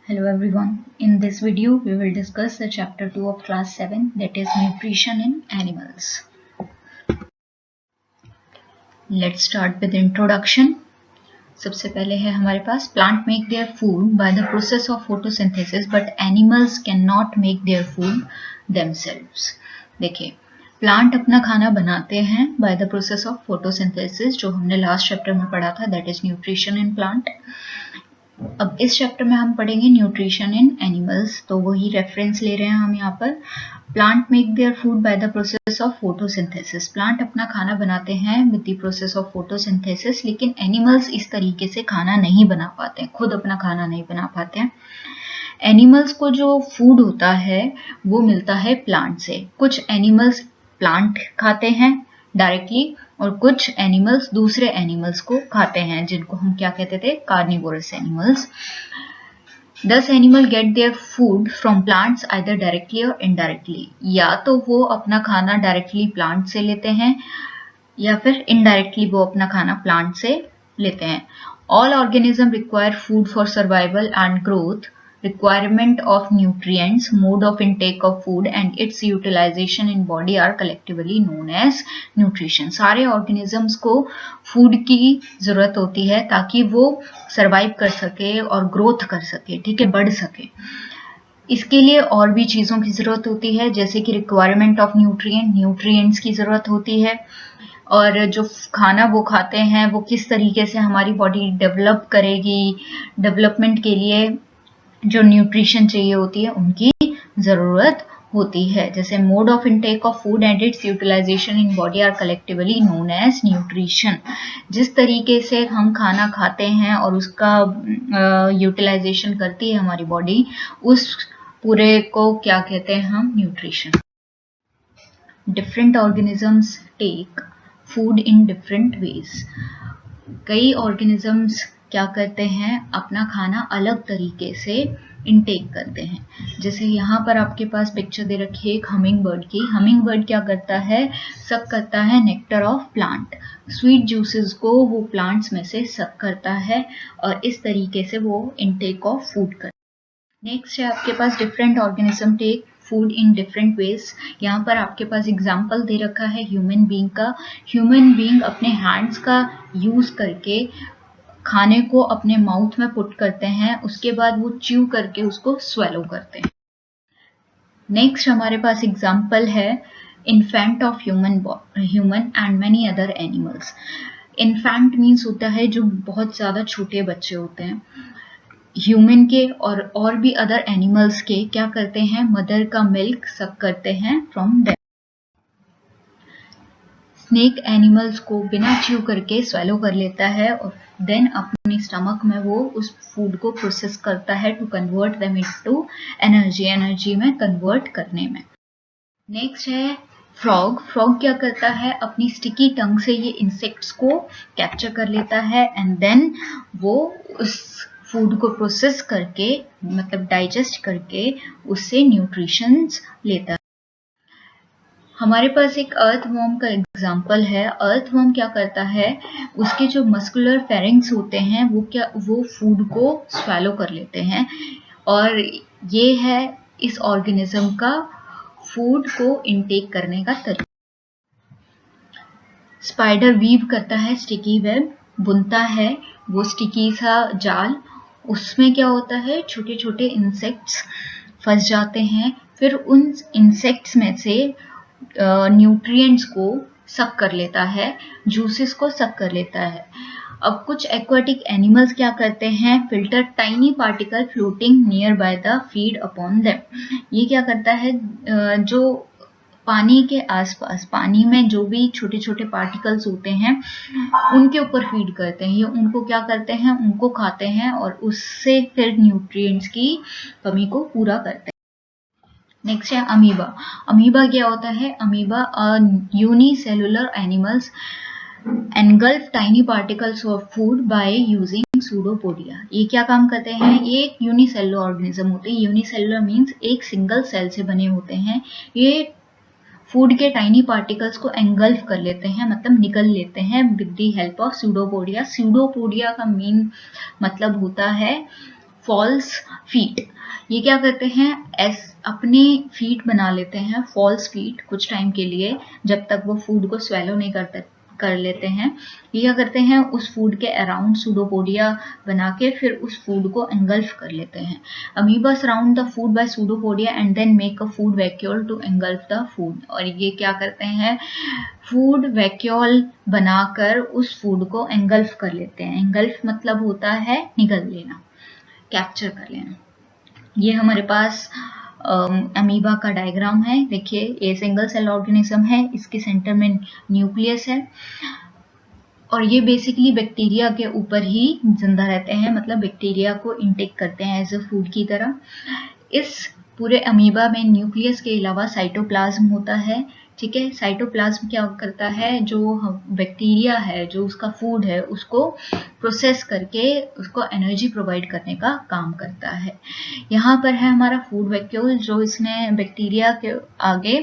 Hello everyone. In this video, we will discuss the chapter 2 of class 7, that is nutrition in animals. Let's start with introduction. सबसे पहले है हमारे पास plant make their food by the process of photosynthesis but animals cannot make their food themselves. देखिए plant अपना खाना बनाते हैं by the process of photosynthesis जो हमने लास्ट चैप्टर में पढ़ा था, that is nutrition in plant. अब इस चैप्टर में हम पढ़ेंगे न्यूट्रिशन इन एनिमल्स, तो वही रेफरेंस ले रहे हैं हम यहाँ पर. Plant make their food by the process of photosynthesis. Plant अपना खाना बनाते हैं with the process of photosynthesis, लेकिन एनिमल्स इस तरीके से खाना नहीं बना पाते हैं, खुद अपना खाना नहीं बना पाते हैं. एनिमल्स को जो फूड होता है वो मिलता है प्लांट से. कुछ एनिमल्स प्लांट खाते हैं डायरेक्टली और कुछ एनिमल्स दूसरे एनिमल्स को खाते हैं, जिनको हम क्या कहते थे, carnivorous animals. Thus animal get their food from plants either directly or indirectly. या तो वो अपना खाना डायरेक्टली प्लांट से लेते हैं या फिर इनडायरेक्टली वो अपना खाना प्लांट से लेते हैं. All organisms require food for survival and growth. Requirement of nutrients, mode of intake of food and its utilization in body are collectively known as nutrition. सारे organisms को food की जरूरत होती है ताकि वो survive कर सके और growth कर सके, ठीक है, बढ़ सके. इसके लिए और भी चीज़ों की ज़रूरत होती है, जैसे कि रिक्वायरमेंट ऑफ न्यूट्रिएंट्स की ज़रूरत होती है, और जो खाना वो खाते हैं वो किस तरीके से हमारी बॉडी डेवलप करेगी, डेवलपमेंट के लिए जो न्यूट्रिशन चाहिए होती है उनकी ज़रूरत होती है. जैसे mode of intake of food and its utilization in body are collectively known as nutrition. जिस तरीके से हम खाना खाते हैं और उसका यूटिलाइजेशन करती है हमारी बॉडी, उस पूरे को क्या कहते हैं हम, nutrition. Different organisms take food in different ways. कई ऑर्गेनिजम्स क्या करते हैं, अपना खाना अलग तरीके से इनटेक करते हैं. जैसे यहाँ पर आपके पास पिक्चर दे रखी है एक हमिंग बर्ड की. हमिंग बर्ड क्या करता है, सक करता है nectar of plant. Sweet juices को वो प्लांट्स में से सक करता है और इस तरीके से वो इनटेक ऑफ फूड करता है. नेक्स्ट है आपके पास different organism take food in different ways. यहाँ पर आपके पास एग्जाम्पल दे रखा है ह्यूमन बीइंग का. ह्यूमन बीइंग अपने हैंड्स का यूज करके खाने को अपने माउथ में पुट करते हैं, उसके बाद वो च्यू करके उसको स्वेलो करते हैं. नेक्स्ट हमारे पास एग्जाम्पल है infant of human and many other animals. Infant means होता है जो बहुत ज़्यादा छोटे बच्चे होते हैं. ह्यूमन के और भी अदर एनिमल्स के क्या करते हैं, मदर का मिल्क सक करते हैं फ्रॉम देम. स्नेक एनिमल्स को बिना च्यू करके स्वेलो कर लेता है और देन अपनी स्टमक में वो उस फूड को प्रोसेस करता है to convert them into energy में कन्वर्ट करने में. नेक्स्ट है फ्रॉग. फ्रॉग क्या करता है, अपनी स्टिकी टंग से ये इंसेक्ट्स को कैप्चर कर लेता है एंड देन वो उस फूड को प्रोसेस करके, मतलब डाइजेस्ट करके, उससे न्यूट्रिशंस लेता है. हमारे पास एक अर्थवर्म का एग्जाम्पल है. अर्थवर्म क्या करता है, उसके जो मस्कुलर फेरिंग्स होते हैं वो फूड को स्वेलो कर लेते हैं, और ये है इस ऑर्गेनिज्म का फूड को इनटेक करने का तरीका. स्पाइडर वीव करता है स्टिकी वेब, बुनता है वो स्टिकी सा जाल. उसमें क्या होता है, छोटे छोटे इंसेक्ट्स फंस जाते हैं, फिर उन इंसेक्ट्स में से न्यूट्रिएंट्स को सक कर लेता है, जूसेस को सक कर लेता है. अब कुछ एक्वाटिक एनिमल्स क्या करते हैं, filter tiny particle floating near by the feed upon them. ये क्या करता है, जो पानी के आसपास, पानी में जो भी छोटे छोटे पार्टिकल्स होते हैं उनके ऊपर फीड करते हैं. ये उनको क्या करते हैं, उनको खाते हैं और उससे फिर न्यूट्रिएंट्स की कमी को पूरा करते हैं. नेक्स्ट है अमीबा. अमीबा क्या होता है, amoeba unicellular animals engulf tiny particles of food by using pseudopodia. ये क्या काम करते हैं, ये एक यूनिसेलुलर ऑर्गेनिज्म होते हैं. यूनिसेलुलर मीन्स एक सिंगल सेल से बने होते हैं. ये फूड के टाइनी पार्टिकल्स को एंगल्फ कर लेते हैं, मतलब निकल लेते हैं with the help of pseudopodia. Pseudopodia का मीन मतलब होता है फॉल्स फीट। ये क्या करते हैं, अपने फीट बना लेते हैं, फॉल्स फीट, कुछ टाइम के लिए, जब तक वो फूड को स्वेलो नहीं कर लेते हैं। ये क्या करते हैं, उस फूड के अराउंड सूडोपोडिया बना के फिर उस फूड को एंगल्फ कर लेते हैं। Amoeba surround the food by pseudopodia and then make a food vacuole to engulf the food. और ये क्या करते हैं, फूड वैक्यूल बनाकर उस फूड को एंगल्फ कर लेते हैं। एंगल्फ मतलब होता है निगल लेना, कैप्चर कर लेना। ये हमारे पास अमीबा का डायग्राम है। देखिए, ये सिंगल सेल ऑर्गेनिज्म है, इसके सेंटर में न्यूक्लियस है और ये बेसिकली बैक्टीरिया के ऊपर ही जिंदा रहते हैं, मतलब बैक्टीरिया को इनटेक करते हैं एज अ फूड की तरह। इस पूरे अमीबा में न्यूक्लियस के अलावा साइटोप्लाज्म होता है। ठीक है, साइटोप्लाज्म क्या करता है, जो बैक्टीरिया है, जो उसका फूड है, उसको प्रोसेस करके उसको एनर्जी प्रोवाइड करने का काम करता है। यहाँ पर है हमारा फूड वैक्यूल, जो इसने बैक्टीरिया के आगे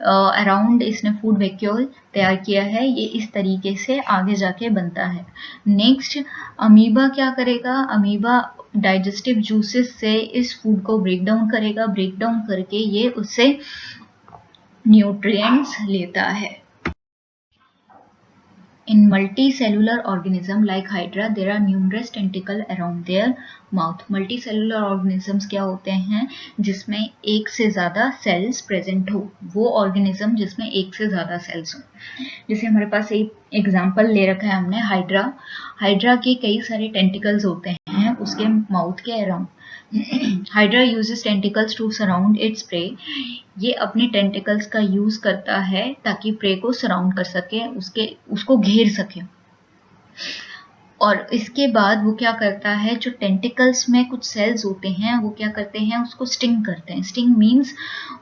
अराउंड इसने फूड वैक्यूल तैयार किया है। ये इस तरीके से आगे जाके बनता है। नेक्स्ट, अमीबा क्या करेगा, अमीबा डाइजेस्टिव जूसेस से इस फूड को ब्रेक डाउन करेगा। ब्रेक डाउन करके ये उससे न्यूट्रिएंट्स लेता है। In multicellular organism like Hydra, there are numerous tentacles around their mouth. Multicellular organisms क्या होते हैं, जिसमें एक से ज़्यादा सेल्स प्रेजेंट हो, वो ऑर्गेनिज्म जिसमें एक से ज़्यादा सेल्स हो। जैसे हमारे पास एक एग्जाम्पल ले रखा है हमने, हाइड्रा। हाइड्रा के कई सारे टेंटिकल्स होते हैं उसके माउथ के around. Hydra uses tentacles to surround its prey. ये अपने टेंटिकल्स का यूज करता है ताकि प्रे को सराउंड कर सके, उसको घेर सके। और इसके बाद वो क्या करता है, जो टेंटिकल्स में कुछ सेल्स होते हैं वो क्या करते हैं, उसको स्टिंग करते हैं। स्टिंग मीन्स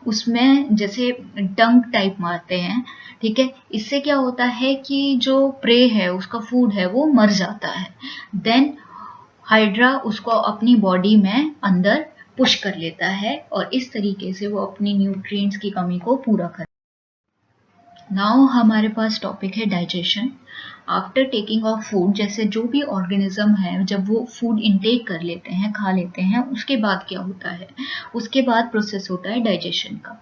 उसमें जैसे डंक टाइप मारते हैं। ठीक है, इससे क्या होता है कि जो प्रे है, उसका फूड है, वो मर जाता है। देन हाइड्रा उसको अपनी बॉडी में अंदर पुश कर लेता है और इस तरीके से वो अपनी न्यूट्रिएंट्स की कमी को पूरा कर। नाउ हमारे पास टॉपिक है digestion. After taking of food, जैसे जो भी ऑर्गेनिज्म है जब वो फूड इनटेक कर लेते हैं, खा लेते हैं, उसके बाद क्या होता है, उसके बाद प्रोसेस होता है डाइजेशन का।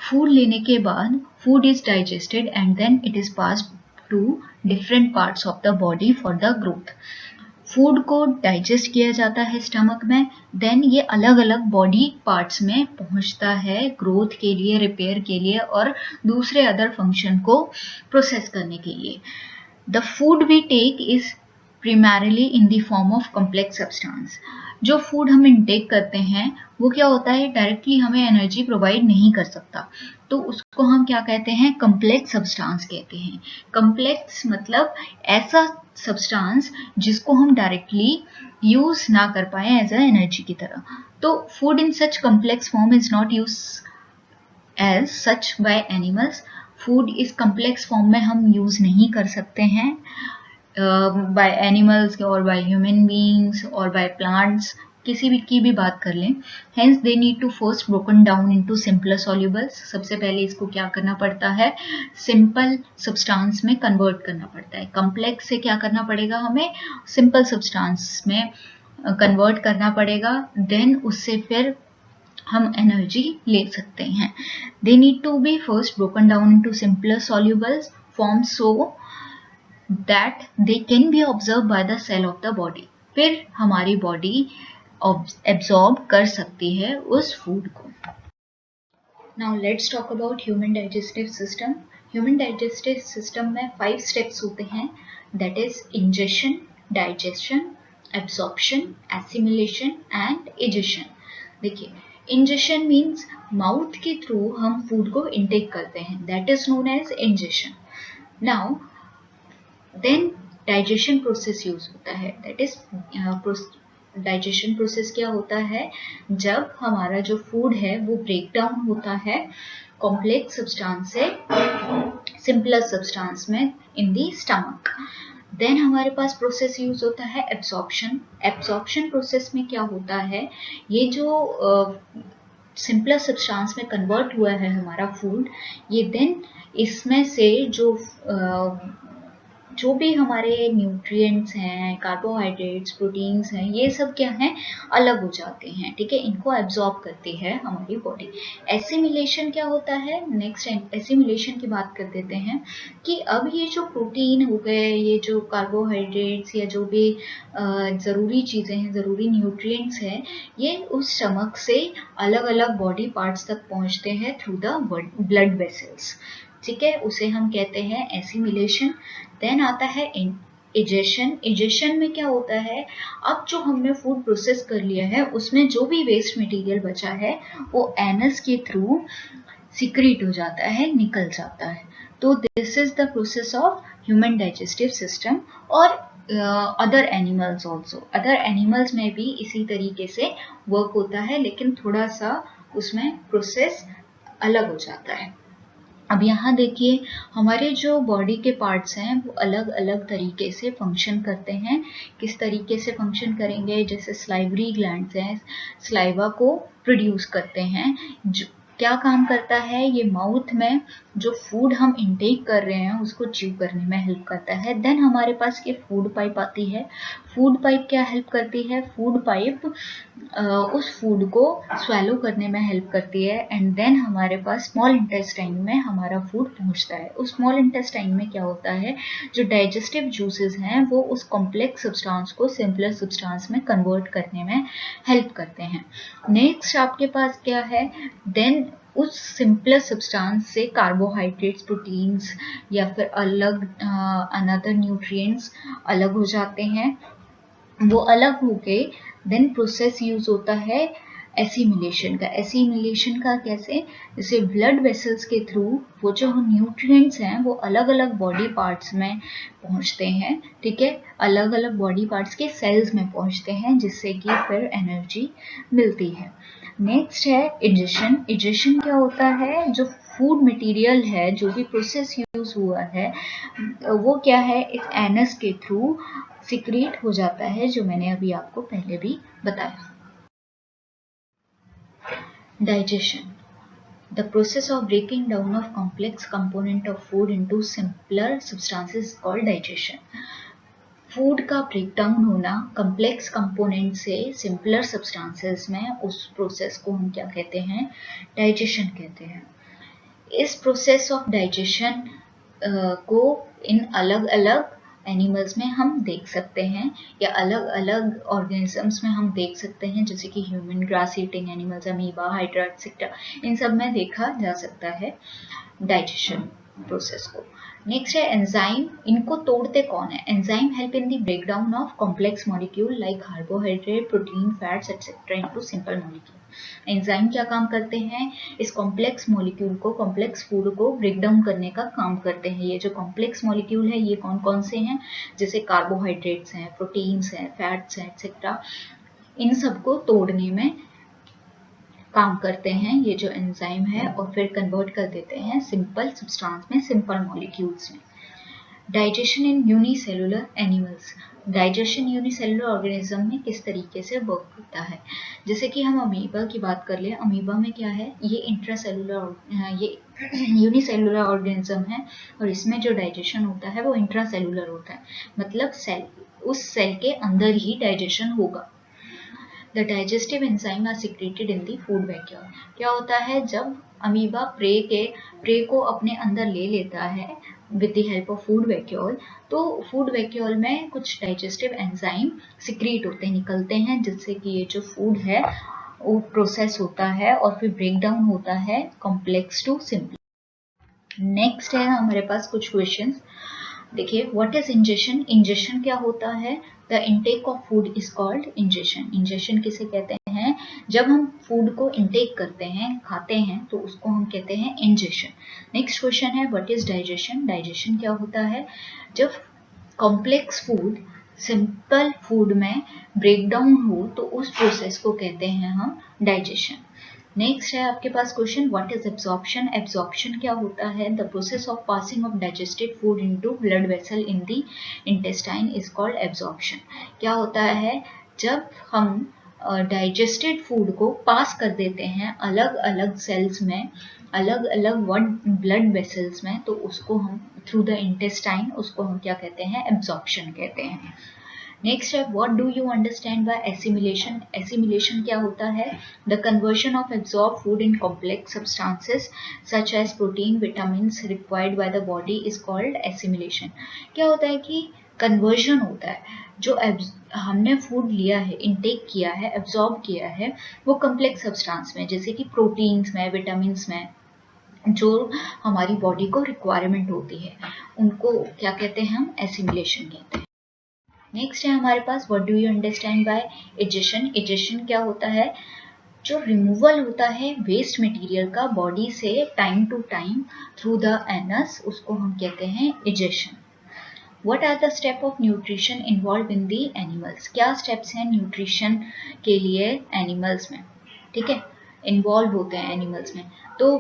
फूड लेने के बाद food is digested and then it is passed to different parts of the body for the growth. Food को डाइजेस्ट किया जाता है स्टमक में, देन ये अलग अलग बॉडी पार्ट्स में पहुंचता है ग्रोथ के लिए, रिपेयर के लिए और दूसरे अदर फंक्शन को प्रोसेस करने के लिए। The food we take is primarily in the form of complex substance. जो फूड हम इनटेक करते हैं वो क्या होता है, डायरेक्टली हमें एनर्जी प्रोवाइड नहीं कर सकता, तो उसको हम क्या कहते हैं, कम्प्लेक्स सब्सटेंस कहते हैं। कम्प्लेक्स मतलब ऐसा सब्सटेंस जिसको हम डायरेक्टली यूज ना कर पाए एज अ एनर्जी की तरह। तो food in such complex form is not use as such by animals. Food इस कम्प्लेक्स फॉर्म में हम यूज नहीं कर सकते हैं बाय एनिमल्स और बाय ह्यूमन बीइंग्स और बाय प्लांट्स, किसी भी की भी बात कर लें। Hence they need to first broken down into simpler solubles. सबसे पहले इसको क्या करना पड़ता है, सिंपल सब्सटेंस में कन्वर्ट करना पड़ता है। कम्प्लेक्स से क्या करना पड़ेगा, हमें सिंपल सब्सटेंस में कन्वर्ट करना पड़ेगा, देन उससे फिर हम एनर्जी ले सकते हैं। They need to be first broken down into simpler solubles form so that they can be observed by the cell of the body। फिर हमारी बॉडी एब्जॉर्ब कर सकती है उस फूड को। Now let's talk about human digestive system। Human digestive system में 5 steps होते हैं, that is ingestion, digestion, absorption, assimilation and egestion। देखिए, ingestion means माउथ के थ्रू हम फूड को इनटेक करते हैं, that is known as ingestion। Now then digestion process use होता है, दैट इज डाइजेशन प्रोसेस क्या होता है, जब हमारा जो फूड है वो ब्रेक डाउन होता है कॉम्प्लेक्स सब्सटेंस से सिंपलर सब्सटेंस में इन दी स्टमक। देन हमारे पास प्रोसेस यूज होता है एब्सॉर्प्शन। एब्सॉर्प्शन प्रोसेस में क्या होता है, ये जो सिंपलर सब्सटेंस में कन्वर्ट हुआ है हमारा फूड, ये देन इसमें से जो भी हमारे न्यूट्रिएंट्स हैं, कार्बोहाइड्रेट्स, प्रोटीन्स हैं, ये सब क्या हैं, अलग हो जाते हैं, ठीक है, इनको एब्जॉर्ब करती है हमारी बॉडी। एसिमिलेशन क्या होता है, नेक्स्ट एसिमिलेशन की बात कर देते हैं कि अब ये जो प्रोटीन हो गए, ये जो कार्बोहाइड्रेट्स या जो भी ज़रूरी चीज़ें हैं, ज़रूरी न्यूट्रिएंट्स हैं, ये उस स्टमक से अलग अलग बॉडी पार्ट्स तक पहुंचते हैं थ्रू द ब्लड वेसल्स, ठीक है, उसे हम कहते हैं एसिमिलेशन। देन आता है इजेशन। इजेशन में क्या होता है, अब जो हमने फूड प्रोसेस कर लिया है उसमें जो भी वेस्ट मटेरियल बचा है वो एनस के थ्रू सिक्रीट हो जाता है, निकल जाता है। तो this is the process of human digestive system. और other animals also, other animals में भी इसी तरीके से वर्क होता है, लेकिन थोड़ा सा उसमें प्रोसेस अलग हो जाता है। अब यहाँ देखिए, हमारे जो बॉडी के पार्ट्स हैं वो अलग अलग तरीके से फंक्शन करते हैं। किस तरीके से फंक्शन करेंगे, जैसे स्लाइवरी ग्लैंड्स हैं, स्लाइवा को प्रोड्यूस करते हैं। क्या काम करता है, ये माउथ में जो फूड हम इनटेक कर रहे हैं उसको च्यू करने में हेल्प करता है। देन हमारे पास ये फूड पाइप आती है। फूड पाइप क्या हेल्प करती है, फूड पाइप उस फूड को स्वेलो करने में हेल्प करती है। एंड देन हमारे पास स्मॉल इंटेस्टाइन में हमारा फूड पहुंचता है। उस स्मॉल इंटेस्टाइन में क्या होता है, जो डाइजेस्टिव जूसेस हैं वो उस कॉम्प्लेक्स सब्सटेंस को सिंपलर सब्सटेंस में कन्वर्ट करने में हेल्प करते हैं। नेक्स्ट आपके पास क्या है, देन उस सिंपलर सब्सटेंस से कार्बोहाइड्रेट्स, प्रोटीन्स या फिर अलग अनदर न्यूट्रिएंट्स अलग हो जाते हैं। वो अलग होके देन प्रोसेस यूज होता है एसिमिलेशन का। एसिमिलेशन का कैसे, जैसे ब्लड वेसल्स के थ्रू वो जो न्यूट्रिएंट्स हैं वो अलग अलग बॉडी पार्ट्स में पहुंचते हैं, ठीक है, अलग अलग बॉडी पार्ट्स के सेल्स में पहुंचते हैं, जिससे कि फिर एनर्जी मिलती है। नेक्स्ट है इजेशन। इजेशन क्या होता है, जो फूड मटेरियल है, जो भी प्रोसेस यूज हुआ है वो क्या है, इस एनस के थ्रू सिक्रीट हो जाता है, जो मैंने अभी आपको पहले भी बताया। Digestion. The process of breaking down of complex component of food into simpler substances is called digestion. Food का ब्रेकडाउन होना कम्प्लेक्स कंपोनेंट से सिंपलर सब्सटेंसेस में, उस प्रोसेस को हम क्या कहते हैं, डाइजेशन कहते हैं। इस प्रोसेस ऑफ डाइजेशन को इन अलग अलग एनिमल्स में हम देख सकते हैं, या अलग अलग ऑर्गेनिजम्स में हम देख सकते हैं, जैसे कि human, grass eating animals, amoeba, hydra etcetera, इन सब में देखा जा सकता है डाइजेशन प्रोसेस को। नेक्स्ट है एंजाइम। इनको तोड़ते कौन है, enzyme help in the breakdown of complex molecule like carbohydrate, protein, fats etcetera into simple molecule. Enzyme क्या काम करते हैं, इस कॉम्प्लेक्स मॉलिक्यूल को, कॉम्प्लेक्स फूड को ब्रेक डाउन करने का काम करते हैं। ये जो कॉम्प्लेक्स मॉलिक्यूल है ये कौन कौन से हैं, जैसे कार्बोहाइड्रेट्स हैं, प्रोटीन्स हैं, फैट्स हैं एक्सेट्रा, इन सबको तोड़ने में काम करते हैं ये जो एंजाइम है, और फिर कन्वर्ट कर देते हैं सिंपल सब्सटेंस में, सिंपल मॉलिक्यूल्स में। डाइजेशन इन unicellular animals. Digestion unicellular organism में किस तरीके से वर्क होता है, जैसे कि हम अमीबा की बात कर लें। अमीबा में क्या है, ये इंट्रासेलुलर, ये यूनिसेलुलर ऑर्गेनिज्म है, और इसमें जो डाइजेशन होता है वो इंट्रासेलुलर होता है, मतलब सेल, उस सेल के अंदर ही डाइजेशन होगा। The digestive enzyme are secreted in the food vacuole. क्या होता है, जब अमीबा प्रे को अपने अंदर ले लेता है with the help of food vacuole, तो फूड वैक्यूल में कुछ डाइजेस्टिव एंजाइम सिक्रीट होते हैं, निकलते हैं, जिससे कि ये जो फूड है वो प्रोसेस होता है और फिर ब्रेक डाउन होता है कॉम्प्लेक्स टू सिंपल। नेक्स्ट है हमारे पास कुछ क्वेश्चंस। देखिए, व्हाट इज इंजेशन। इंजेशन क्या होता है, the intake of food is called ingestion. Ingestion किसे कहते हैं, जब हम फूड को इनटेक करते हैं, खाते हैं, तो उसको हम कहते हैं इंजेशन। नेक्स्ट क्वेश्चन है, व्हाट इज डाइजेशन। डाइजेशन क्या होता है, जब कॉम्प्लेक्स फूड सिंपल फूड में ब्रेक डाउन हो तो उस प्रोसेस को कहते हैं हम डाइजेशन। नेक्स्ट है आपके पास question, what is absorption. Absorption क्या होता है, the process of passing of digested food into blood vessel in the intestine is called absorption. क्या होता है, जब हम डाइजेस्टेड फूड को पास कर देते हैं अलग अलग सेल्स में, अलग अलग ब्लड वेसल्स में, तो उसको हम थ्रू द इंटेस्टाइन, उसको हम क्या कहते हैं, एब्जॉर्प्शन कहते हैं। नेक्स्ट है what do you understand by assimilation. Assimilation क्या होता है? The conversion of absorb food in complex substances such as protein vitamins required by the body is called assimilation. क्या होता है कि कन्वर्जन होता है, जो हमने फूड लिया है, इनटेक किया है, एब्जॉर्ब किया है, वो कॉम्प्लेक्स सब्सटेंस में, जैसे कि प्रोटीन्स में, विटामिन्स में, जो हमारी बॉडी को रिक्वायरमेंट होती है, उनको क्या कहते हैं, हम एसिमिलेशन कहते हैं। नेक्स्ट है हमारे पास what do you understand by egestion. Egestion क्या होता है? जो रिमूवल होता है वेस्ट मटेरियल का बॉडी से time to time through the anus, उसको हम कहते हैं egestion. What are the step of nutrition involved in the animals? क्या स्टेप्स हैं न्यूट्रिशन के लिए एनिमल्स में? ठीक है, इन्वॉल्व होते हैं एनिमल्स में। तो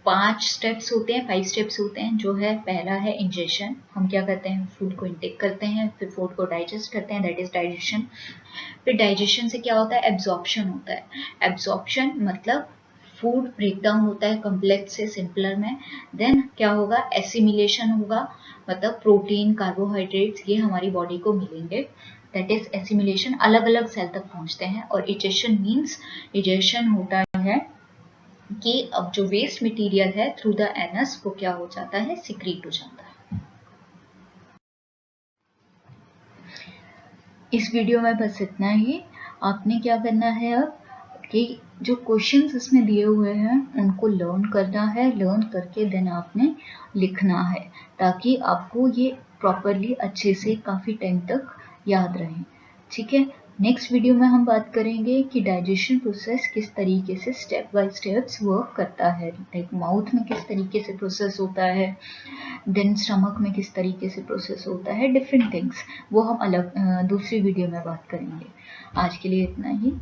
5 स्टेप्स होते हैं, 5 स्टेप्स होते हैं। जो है पहला है इंजेशन, हम क्या करते हैं, फूड को इंटेक करते हैं, फिर फूड को डाइजेस्ट करते हैं, दैट इज डाइजेशन। फिर डाइजेशन से क्या होता है, एब्जॉर्प्शन होता है। एब्जॉर्प्शन मतलब फूड ब्रेकडाउन होता है कॉम्प्लेक्स से सिंपलर में। देन क्या होगा, एसिमिलेशन होगा, मतलब प्रोटीन, कार्बोहाइड्रेट्स ये हमारी बॉडी को मिलेंगे, दैट इज एसिमिलेशन, अलग अलग सेल तक पहुंचते हैं। और इजेशन मीन्स, इजेशन होता है कि अब जो वेस्ट मटेरियल है थ्रू द एनस वो क्या हो जाता है, सिक्रीट हो जाता है। इस वीडियो में बस इतना ही। आपने क्या करना है अब कि जो क्वेश्चंस इसमें दिए हुए हैं उनको लर्न करना है, लर्न करके देन आपने लिखना है, ताकि आपको ये प्रॉपरली अच्छे से काफ़ी टाइम तक याद रहे। ठीक है, नेक्स्ट वीडियो में हम बात करेंगे कि डाइजेशन प्रोसेस किस तरीके से स्टेप बाय स्टेप्स वर्क करता है, लाइक माउथ में किस तरीके से प्रोसेस होता है, देन स्टमक में किस तरीके से प्रोसेस होता है, डिफरेंट थिंग्स, वो हम अलग दूसरी वीडियो में बात करेंगे। आज के लिए इतना ही।